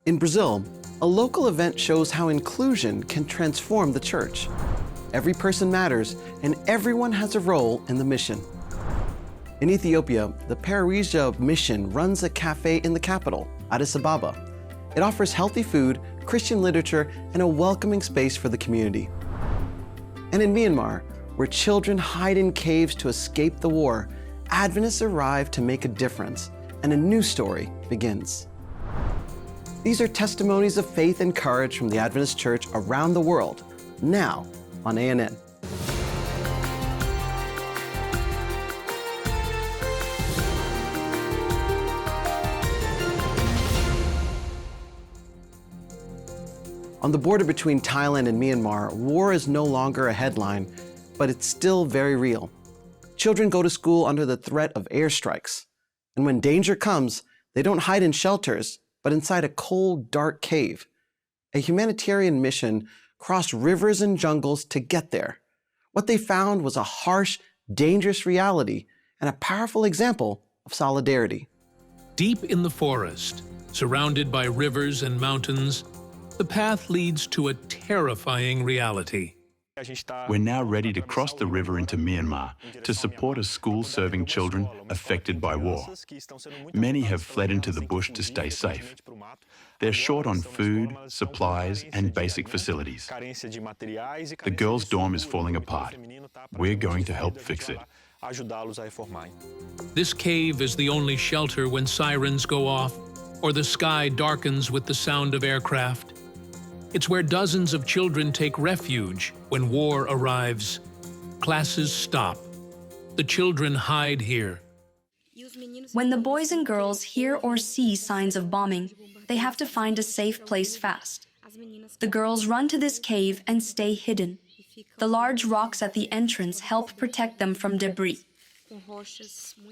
In Brazil, a local event shows how inclusion can transform the church. Every person matters, and everyone has a role in the mission. In Ethiopia, the Parousia Mission runs a cafe in the capital, Addis Ababa. It offers healthy food, Christian literature, and a welcoming space for the community. And in Myanmar, where children hide in caves to escape the war, Adventists arrive to make a difference, and a new story begins. These are testimonies of faith and courage from the Adventist Church around the world, now on ANN. On the border between Thailand and Myanmar, war is no longer a headline, but it's still very real. Children go to school under the threat of airstrikes. And when danger comes, they don't hide in shelters, but inside a cold, dark cave. A humanitarian mission crossed rivers and jungles to get there. What they found was a harsh, dangerous reality and a powerful example of solidarity. Deep in the forest, surrounded by rivers and mountains, the path leads to a terrifying reality. We're now ready to cross the river into Myanmar to support a school serving children affected by war. Many have fled into the bush to stay safe. They're short on food, supplies, and basic facilities. The girls' dorm is falling apart. We're going to help fix it. This cave is the only shelter when sirens go off or the sky darkens with the sound of aircraft. It's where dozens of children take refuge when war arrives. Classes stop. The children hide here. When the boys and girls hear or see signs of bombing, they have to find a safe place fast. The girls run to this cave and stay hidden. The large rocks at the entrance help protect them from debris.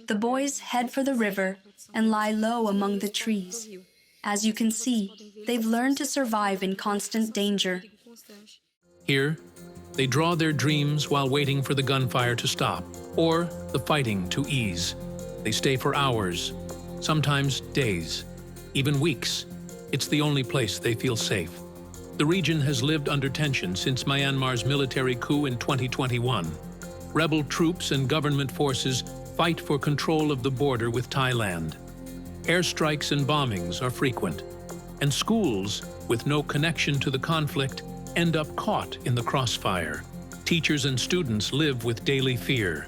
The boys head for the river and lie low among the trees. As you can see, they've learned to survive in constant danger. Here, they draw their dreams while waiting for the gunfire to stop, or the fighting to ease. They stay for hours, sometimes days, even weeks. It's the only place they feel safe. The region has lived under tension since Myanmar's military coup in 2021. Rebel troops and government forces fight for control of the border with Thailand. Airstrikes and bombings are frequent, and schools, with no connection to the conflict, end up caught in the crossfire. Teachers and students live with daily fear,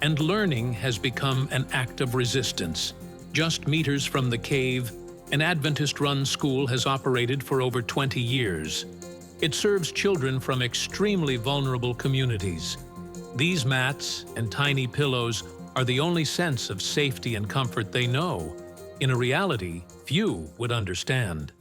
and learning has become an act of resistance. Just meters from the cave, an Adventist-run school has operated for over 20 years. It serves children from extremely vulnerable communities. These mats and tiny pillows are the only sense of safety and comfort they know, in a reality few would understand.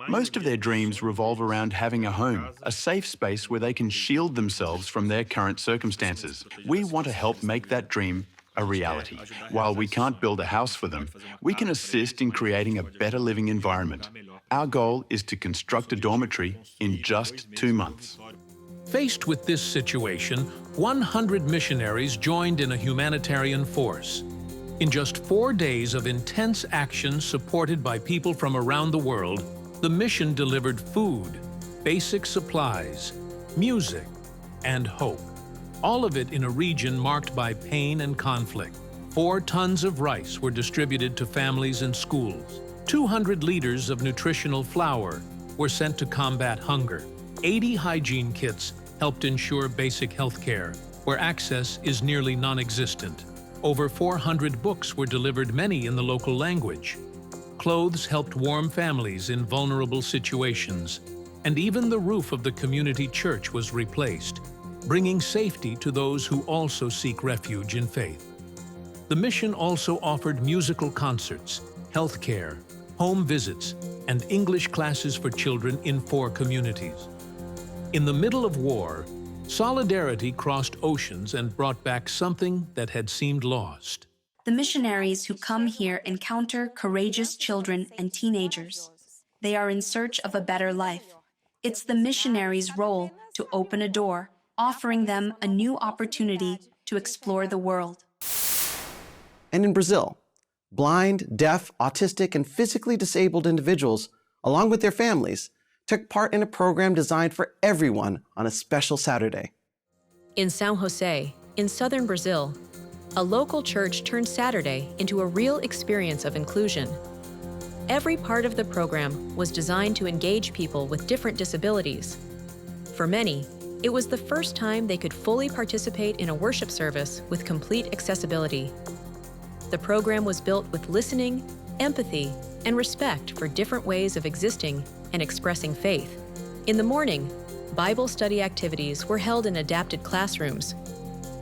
Most of their dreams revolve around having a home, a safe space where they can shield themselves from their current circumstances. We want to help make that dream a reality. While we can't build a house for them, we can assist in creating a better living environment. Our goal is to construct a dormitory in just 2 months. Faced with this situation, 100 missionaries joined in a humanitarian force. In just 4 days of intense action supported by people from around the world, the mission delivered food, basic supplies, music, and hope. All of it in a region marked by pain and conflict. 4 tons of rice were distributed to families and schools. 200 liters of nutritional flour were sent to combat hunger. 80 hygiene kits helped ensure basic health care, where access is nearly non-existent. Over 400 books were delivered, many in the local language. Clothes helped warm families in vulnerable situations, and even the roof of the community church was replaced, bringing safety to those who also seek refuge in faith. The mission also offered musical concerts, health care, home visits, and English classes for children in 4 communities. In the middle of war, solidarity crossed oceans and brought back something that had seemed lost. The missionaries who come here encounter courageous children and teenagers. They are in search of a better life. It's the missionaries' role to open a door, offering them a new opportunity to explore the world. And in Brazil, blind, deaf, autistic, and physically disabled individuals along with their families, took part in a program designed for everyone on a special Saturday. In São José, in southern Brazil, a local church turned Saturday into a real experience of inclusion. Every part of the program was designed to engage people with different disabilities. For many, it was the first time they could fully participate in a worship service with complete accessibility. The program was built with listening, empathy, and respect for different ways of existing and expressing faith. In the morning, Bible study activities were held in adapted classrooms.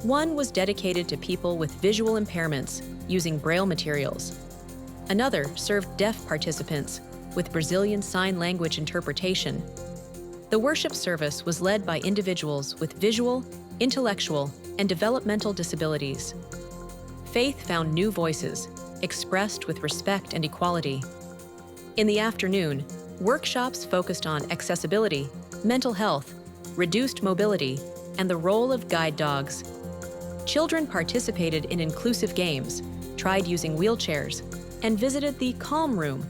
One was dedicated to people with visual impairments using Braille materials. Another served deaf participants with Brazilian Sign Language interpretation. The worship service was led by individuals with visual, intellectual, and developmental disabilities. Faith found new voices, expressed with respect and equality. In the afternoon, workshops focused on accessibility, mental health, reduced mobility, and the role of guide dogs. Children participated in inclusive games, tried using wheelchairs, and visited the Calm Room,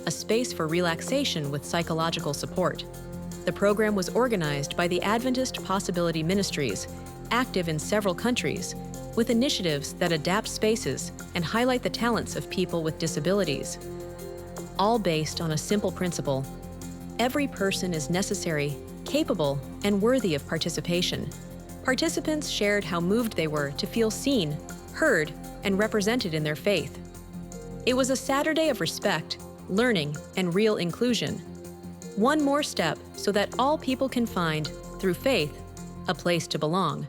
a space for relaxation with psychological support. The program was organized by the Adventist Possibility Ministries, active in several countries, with initiatives that adapt spaces and highlight the talents of people with disabilities. All based on a simple principle: every person is necessary, capable, and worthy of participation. Participants shared how moved they were to feel seen, heard, and represented in their faith. It was a Saturday of respect, learning, and real inclusion. One more step so that all people can find, through faith, a place to belong.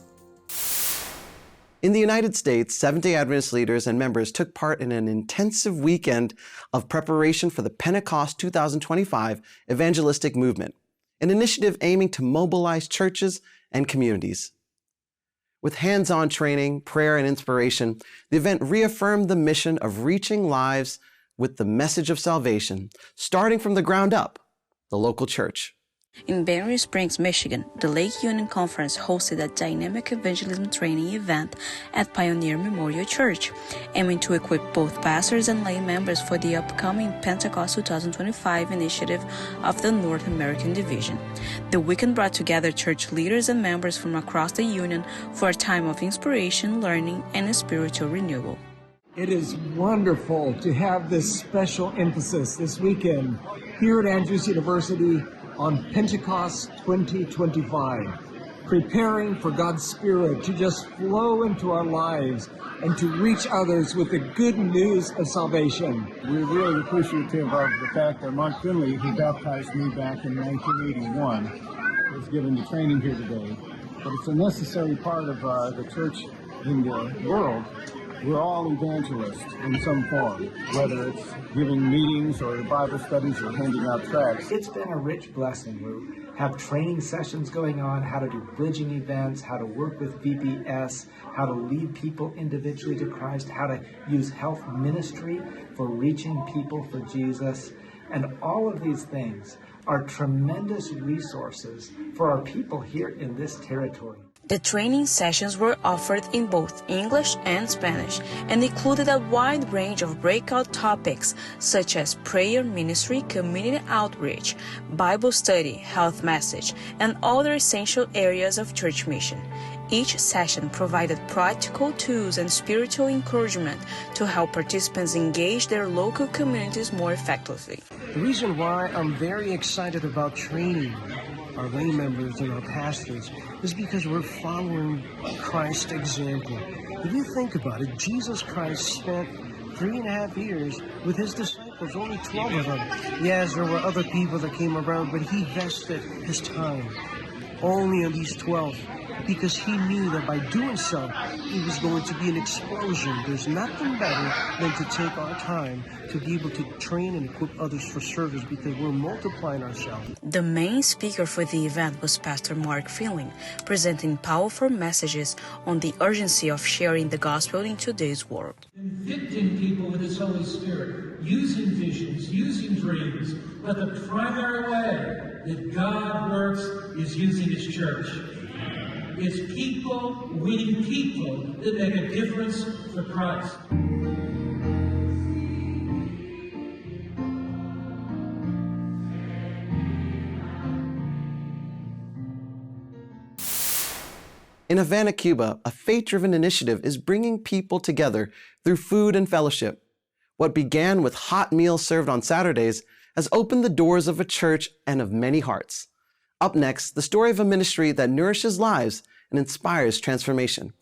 In the United States, Seventh-day Adventist leaders and members took part in an intensive weekend of preparation for the Pentecost 2025 evangelistic movement, an initiative aiming to mobilize churches and communities. With hands-on training, prayer, and inspiration, the event reaffirmed the mission of reaching lives with the message of salvation, starting from the ground up, the local church. In Berry Springs, Michigan, the Lake Union Conference hosted a dynamic evangelism training event at Pioneer Memorial Church, aiming to equip both pastors and lay members for the upcoming Pentecost 2025 initiative of the North American Division. The weekend brought together church leaders and members from across the Union for a time of inspiration, learning, and spiritual renewal. It is wonderful to have this special emphasis this weekend here at Andrews University on Pentecost 2025, preparing for God's Spirit to just flow into our lives and to reach others with the good news of salvation. We're really appreciative of the fact that Mark Finley, who baptized me back in 1981, was given the training here today. But it's a necessary part of the church in the world. We're all evangelists in some form, whether it's giving meetings or Bible studies or handing out tracts. It's been a rich blessing. We have training sessions going on, how to do bridging events, how to work with VBS, how to lead people individually to Christ, how to use health ministry for reaching people for Jesus. And all of these things are tremendous resources for our people here in this territory. The training sessions were offered in both English and Spanish and included a wide range of breakout topics such as prayer ministry, community outreach, Bible study, health message, and other essential areas of church mission. Each session provided practical tools and spiritual encouragement to help participants engage their local communities more effectively. The reason why I'm very excited about training our lay members and our pastors is because we're following Christ's example. If you think about it, Jesus Christ spent 3.5 years with his disciples, only 12 of them. Yes, there were other people that came around, but he vested his time only on these 12 because he knew that by doing so, it was going to be an explosion. There's nothing better than to take our time to be able to train and equip others for service because we're multiplying ourselves. The main speaker for the event was Pastor Mark Finley, presenting powerful messages on the urgency of sharing the gospel in today's world. Convicting people with his Holy Spirit, using visions, using dreams, but the primary way that God works is using his church. It's people winning people that make a difference for Christ. In Havana, Cuba, a faith-driven initiative is bringing people together through food and fellowship. What began with hot meals served on Saturdays has opened the doors of a church and of many hearts. Up next, the story of a ministry that nourishes lives and inspires transformation.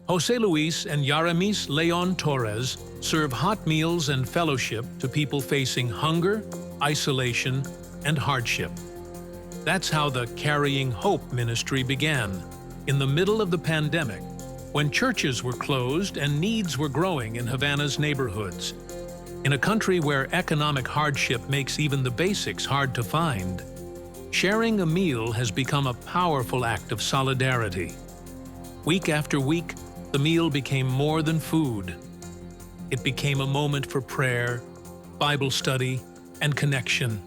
Jose Luis and Yaramis Leon Torres serve hot meals and fellowship to people facing hunger, isolation, and hardship. That's how the Carrying Hope ministry began, in the middle of the pandemic, when churches were closed and needs were growing in Havana's neighborhoods. In a country where economic hardship makes even the basics hard to find, sharing a meal has become a powerful act of solidarity. Week after week, the meal became more than food. It became a moment for prayer, Bible study, and connection.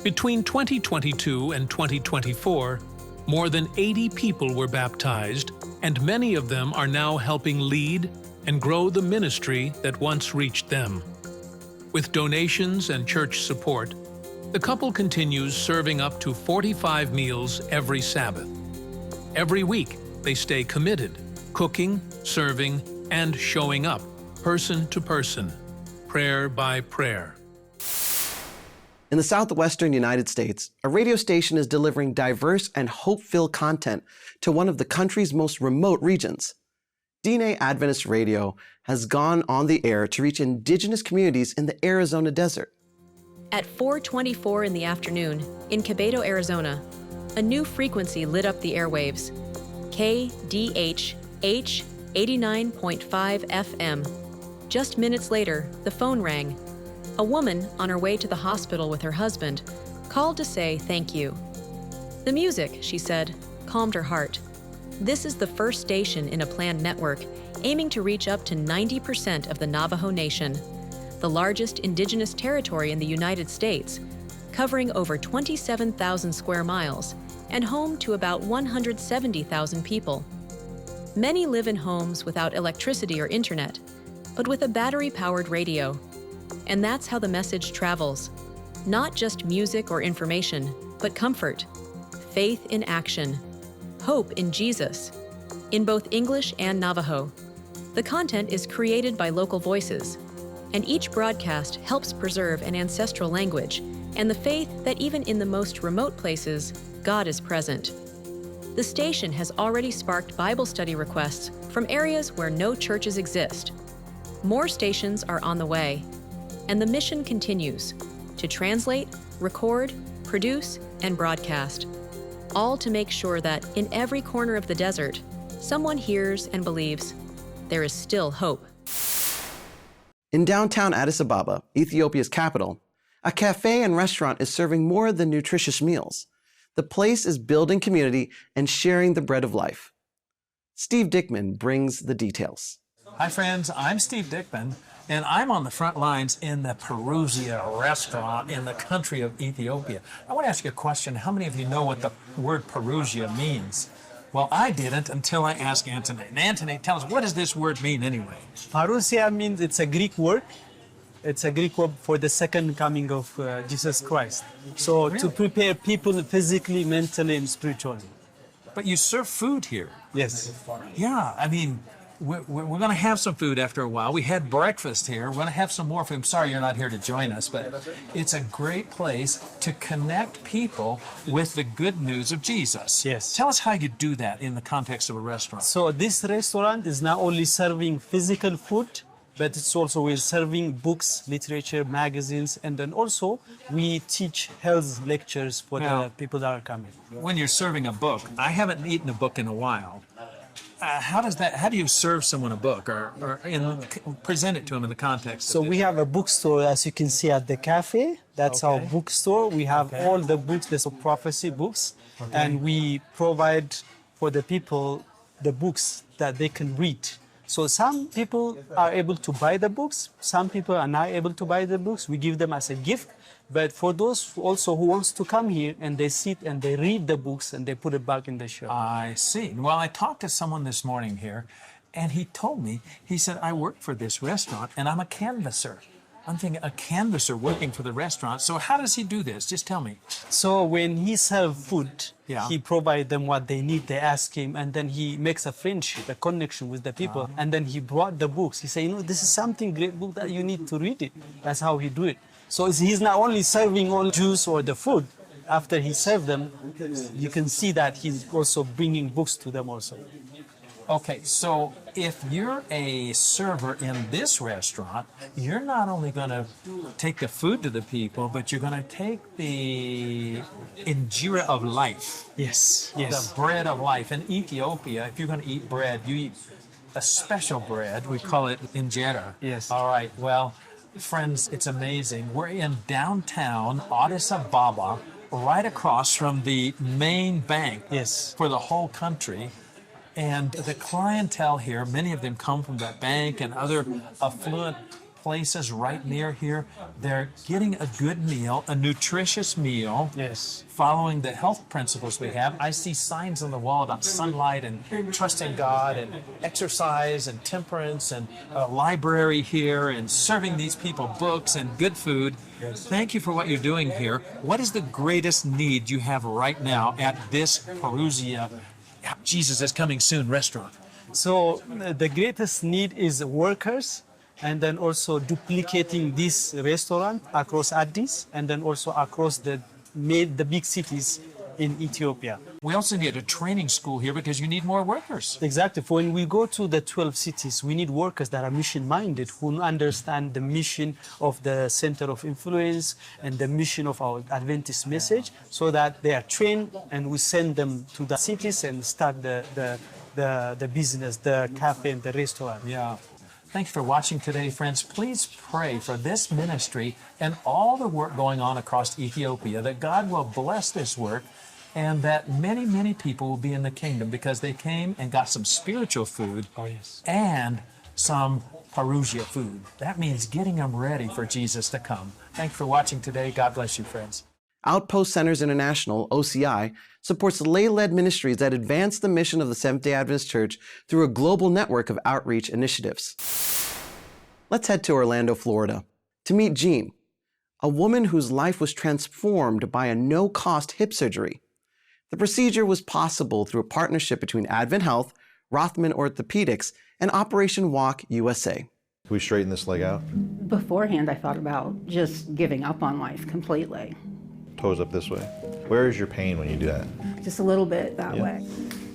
Between 2022 and 2024, more than 80 people were baptized, and many of them are now helping lead and grow the ministry that once reached them. With donations and church support, the couple continues serving up to 45 meals every Sabbath. Every week, they stay committed, cooking, serving, and showing up, person to person, prayer by prayer. In the southwestern United States, a radio station is delivering diverse and hope-filled content to one of the country's most remote regions. Seventh-day Adventist Radio has gone on the air to reach indigenous communities in the Arizona desert. At 4:24 in the afternoon, in Quevedo, Arizona, a new frequency lit up the airwaves, KDH H 89.5 FM. Just minutes later, the phone rang. A woman, on her way to the hospital with her husband, called to say thank you. The music, she said, calmed her heart. This is the first station in a planned network aiming to reach up to 90% of the Navajo Nation, the largest indigenous territory in the United States, covering over 27,000 square miles and home to about 170,000 people. Many live in homes without electricity or internet, but with a battery-powered radio. And that's how the message travels. Not just music or information, but comfort, faith in action, hope in Jesus, in both English and Navajo. The content is created by local voices, and each broadcast helps preserve an ancestral language and the faith that even in the most remote places, God is present. The station has already sparked Bible study requests from areas where no churches exist. More stations are on the way, and the mission continues to translate, record, produce, and broadcast, all to make sure that in every corner of the desert, someone hears and believes there is still hope. In downtown Addis Ababa, Ethiopia's capital, a cafe and restaurant is serving more than nutritious meals. The place is building community and sharing the bread of life. Steve Dickman brings the details. Hi friends, I'm Steve Dickman, and I'm on the front lines in the Perusia restaurant in the country of Ethiopia. I want to ask you a question. How many of you know what the word Perusia means? Well, I didn't until I asked Anthony. And Anthony, tell us, what does this word mean anyway? Parousia means it's a Greek word. It's a Greek word for the second coming of Jesus Christ. So Really? to prepare people physically, mentally, and spiritually. But you serve food here. Yes. Yeah, I mean, we're going to have some food after a while. We had breakfast here. We're going to have some more food. I'm sorry you're not here to join us, but it's a great place to connect people with the good news of Jesus. Yes. Tell us how you do that in the context of a restaurant. So this restaurant is not only serving physical food, but it's also we're serving books, literature, magazines, and then also we teach health lectures for the people that are coming. When you're serving a book, I haven't eaten a book in a while. How do you serve someone a book or present it to them in the context? So we have a bookstore, as you can see at the cafe. That's our bookstore. We have all the books, the prophecy books, and we provide for the people the books that they can read. So some people are able to buy the books. Some people are not able to buy the books. We give them as a gift. But for those also who wants to come here and they sit and they read the books and they put it back in the shop. I see. Well, I talked to someone this morning here, and he told me, he said, I work for this restaurant and I'm a canvasser. I'm thinking a canvasser working for the restaurant. So how does he do this? Just tell me. So when he serves food, Yeah. he provides them what they need. They ask him, and then he makes a friendship, a connection with the people. And then he brought the books. He said, you know, this is something great book that you need to read it. That's how he do it. So he's not only serving all juice or the food. After he served them, you can see that he's also bringing books to them also. Okay, so if you're a server in this restaurant, you're not only going to take the food to the people, but you're going to take the injera of life. Yes, yes. The bread of life. In Ethiopia, if you're going to eat bread, you eat a special bread. We call it injera. Yes. All right, well, friends, it's amazing. We're in downtown Addis Ababa, right across from the main bank for the whole country. And the clientele here, many of them come from that bank and other affluent places right near here. They're getting a good meal, a nutritious meal, following the health principles we have. I see signs on the wall about sunlight and trusting God and exercise and temperance and a library here and serving these people books and good food. Thank you for what you're doing here. What is the greatest need you have right now at this Perusia Jesus is Coming Soon restaurant? So the greatest need is workers, and then also duplicating this restaurant across Addis, and then also across the big cities in Ethiopia. We also need a training school here because you need more workers. Exactly. For when we go to the 12 cities, we need workers that are mission-minded, who understand the mission of the center of influence and the mission of our Adventist message, so that they are trained and we send them to the cities and start the business, the cafe and the restaurant. Yeah. Thanks for watching today, friends. Please pray for this ministry and all the work going on across Ethiopia, that God will bless this work and that many, many people will be in the kingdom because they came and got some spiritual food and some parousia food. That means getting them ready for Jesus to come. Thanks for watching today. God bless you, friends. Outpost Centers International, OCI, supports lay-led ministries that advance the mission of the Seventh-day Adventist Church through a global network of outreach initiatives. Let's head to Orlando, Florida, to meet Jean, a woman whose life was transformed by a no-cost hip surgery. The procedure was possible through a partnership between Advent Health, Rothman Orthopedics, and Operation Walk USA. Can we straighten this leg out? Beforehand, I thought about just giving up on life completely. Toes up this way. Where is your pain when you do that? Just a little bit that way.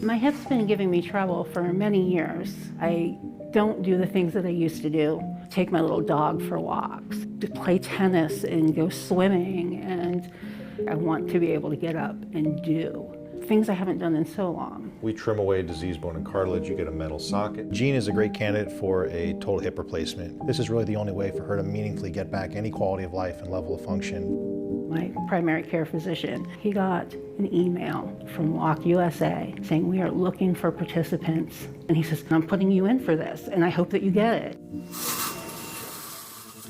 My hip's been giving me trouble for many years. I don't do the things that I used to do. Take my little dog for walks, to play tennis and go swimming, and I want to be able to get up and do things I haven't done in so long. We trim away diseased bone and cartilage, you get a metal socket. Jean is a great candidate for a total hip replacement. This is really the only way for her to meaningfully get back any quality of life and level of function. My primary care physician, he got an email from Walk USA saying, we are looking for participants. And he says, I'm putting you in for this, and I hope that you get it.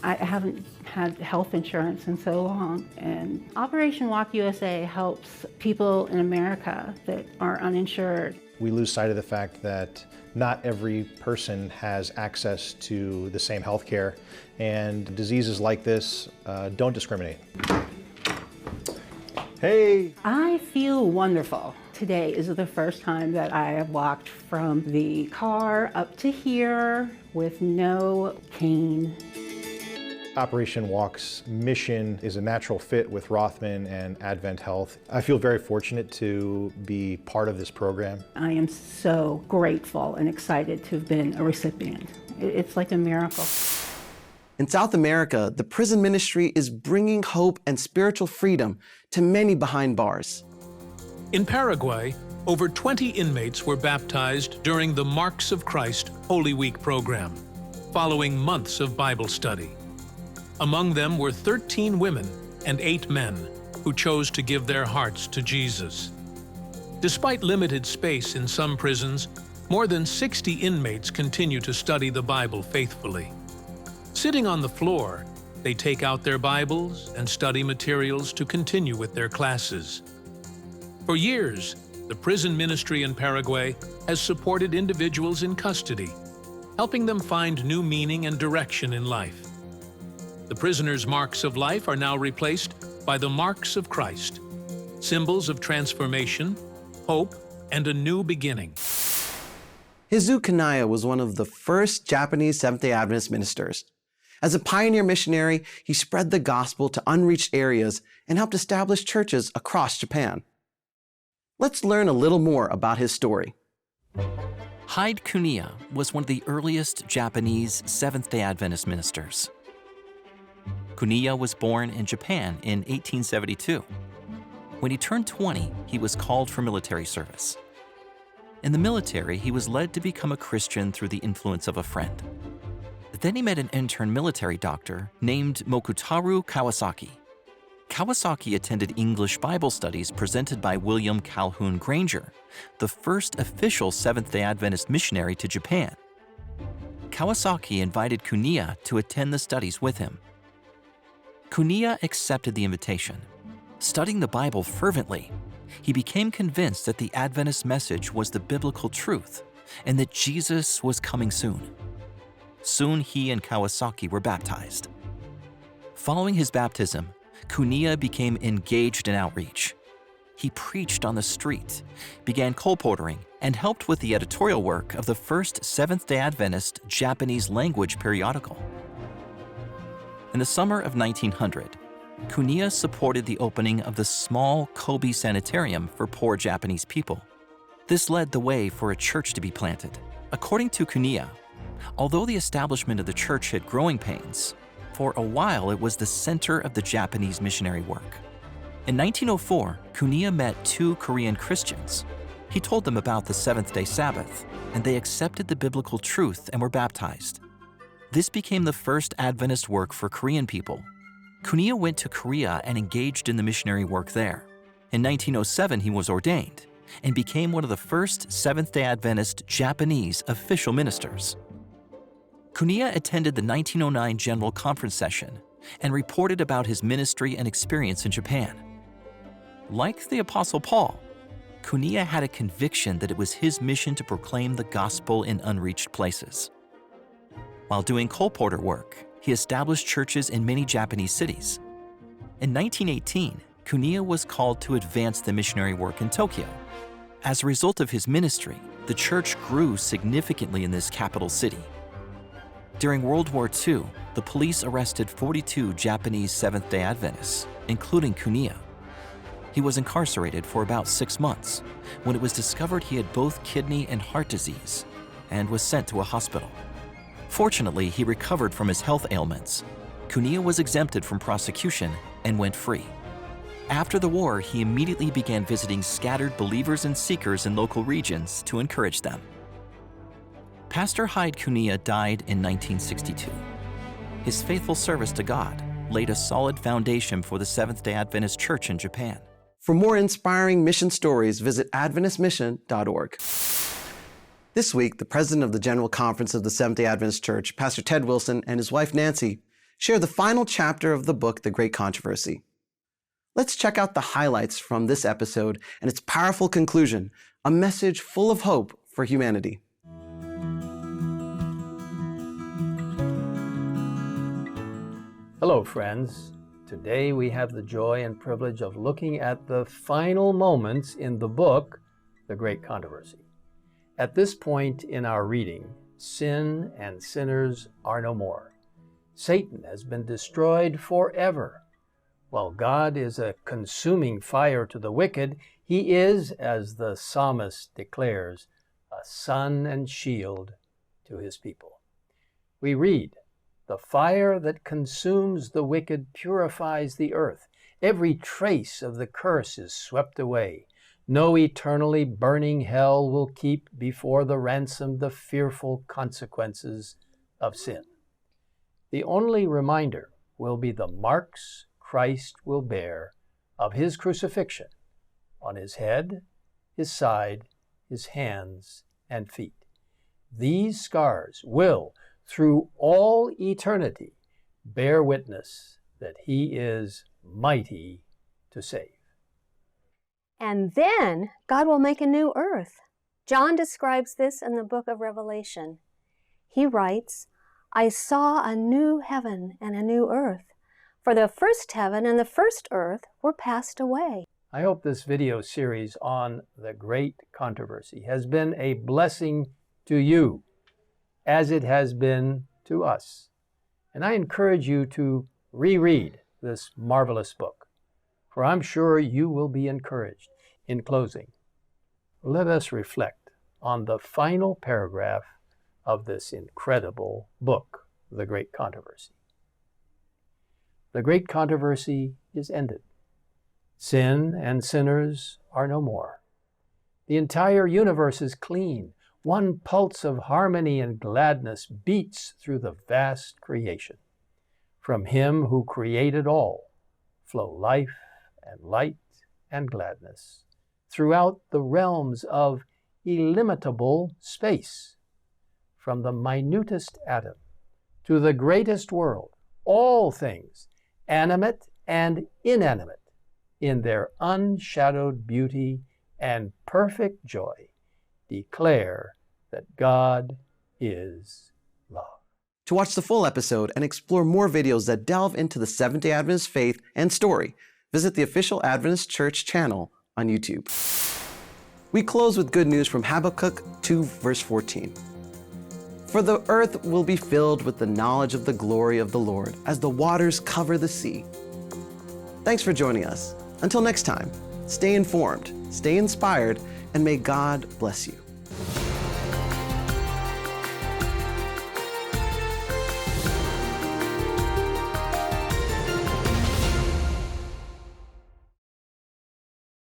I haven't had health insurance in so long, and Operation Walk USA helps people in America that are uninsured. We lose sight of the fact that not every person has access to the same health care, and diseases like this don't discriminate. Hey! I feel wonderful. Today is the first time that I have walked from the car up to here with no cane. Operation Walk's mission is a natural fit with Rothman and Advent Health. I feel very fortunate to be part of this program. I am so grateful and excited to have been a recipient. It's like a miracle. In South America, the prison ministry is bringing hope and spiritual freedom to many behind bars. In Paraguay, over 20 inmates were baptized during the Marks of Christ Holy Week program, following months of Bible study. Among them were 13 women and 8 men who chose to give their hearts to Jesus. Despite limited space in some prisons, more than 60 inmates continue to study the Bible faithfully. Sitting on the floor, they take out their Bibles and study materials to continue with their classes. For years, the prison ministry in Paraguay has supported individuals in custody, helping them find new meaning and direction in life. The prisoners' marks of life are now replaced by the marks of Christ, symbols of transformation, hope, and a new beginning. Hizu Kanaya was one of the first Japanese Seventh-day Adventist ministers. As a pioneer missionary, he spread the gospel to unreached areas and helped establish churches across Japan. Let's learn a little more about his story. Hyde Kuniya was one of the earliest Japanese Seventh-day Adventist ministers. Kuniya was born in Japan in 1872. When he turned 20, he was called for military service. In the military, he was led to become a Christian through the influence of a friend. Then he met an intern military doctor named Mokutaru Kawasaki. Kawasaki attended English Bible studies presented by William Calhoun Granger, the first official Seventh-day Adventist missionary to Japan. Kawasaki invited Kuniya to attend the studies with him. Kuniya accepted the invitation. Studying the Bible fervently, he became convinced that the Adventist message was the biblical truth and that Jesus was coming soon. Soon he and Kawasaki were baptized. Following his baptism, Kuniya became engaged in outreach. He preached on the street, began colporteuring, and helped with the editorial work of the first Seventh-day Adventist Japanese language periodical. In the summer of 1900, Kuniya supported the opening of the small Kobe sanitarium for poor Japanese people. This led the way for a church to be planted. According to Kuniya, although the establishment of the church had growing pains, for a while it was the center of the Japanese missionary work. In 1904, Kuniya met two Korean Christians. He told them about the seventh-day Sabbath, and they accepted the biblical truth and were baptized. This became the first Adventist work for Korean people. Kuniya went to Korea and engaged in the missionary work there. In 1907, he was ordained and became one of the first Seventh-day Adventist Japanese official ministers. Kuniya attended the 1909 General Conference session and reported about his ministry and experience in Japan. Like the Apostle Paul, Kuniya had a conviction that it was his mission to proclaim the gospel in unreached places. While doing colporteur work, he established churches in many Japanese cities. In 1918, Kuniya was called to advance the missionary work in Tokyo. As a result of his ministry, the church grew significantly in this capital city. During World War II, the police arrested 42 Japanese Seventh-day Adventists, including Kuniya. He was incarcerated for about 6 months when it was discovered he had both kidney and heart disease and was sent to a hospital. Fortunately, he recovered from his health ailments. Kuniya was exempted from prosecution and went free. After the war, he immediately began visiting scattered believers and seekers in local regions to encourage them. Pastor Hyde Kuniya died in 1962. His faithful service to God laid a solid foundation for the Seventh-day Adventist Church in Japan. For more inspiring mission stories, visit adventistmission.org. This week, the president of the General Conference of the Seventh-day Adventist Church, Pastor Ted Wilson, and his wife Nancy share the final chapter of the book, The Great Controversy. Let's check out the highlights from this episode and its powerful conclusion, a message full of hope for humanity. Hello, friends. Today we have the joy and privilege of looking at the final moments in the book, The Great Controversy. At this point in our reading, sin and sinners are no more. Satan has been destroyed forever. While God is a consuming fire to the wicked, he is, as the psalmist declares, a sun and shield to his people. We read, "The fire that consumes the wicked purifies the earth. Every trace of the curse is swept away. No eternally burning hell will keep before the ransom the fearful consequences of sin." The only reminder will be the marks Christ will bear of his crucifixion on his head, his side, his hands, and feet. These scars will, through all eternity, bear witness that he is mighty to save. And then God will make a new earth. John describes this in the book of Revelation. He writes, I saw a new heaven and a new earth, for the first heaven and the first earth were passed away. I hope this video series on the Great Controversy has been a blessing to you, as it has been to us. And I encourage you to reread this marvelous book, for I'm sure you will be encouraged. In closing, let us reflect on the final paragraph of this incredible book, The Great Controversy. The great controversy is ended. Sin and sinners are no more. The entire universe is clean. One pulse of harmony and gladness beats through the vast creation. From Him who created all flow life and light and gladness throughout the realms of illimitable space. From the minutest atom to the greatest world, all things, animate and inanimate, in their unshadowed beauty and perfect joy, declare that God is love. To watch the full episode and explore more videos that delve into the Seventh-day Adventist faith and story, visit the official Adventist Church channel on YouTube. We close with good news from Habakkuk 2, verse 14. For the earth will be filled with the knowledge of the glory of the Lord as the waters cover the sea. Thanks for joining us. Until next time, stay informed, stay inspired, and may God bless you.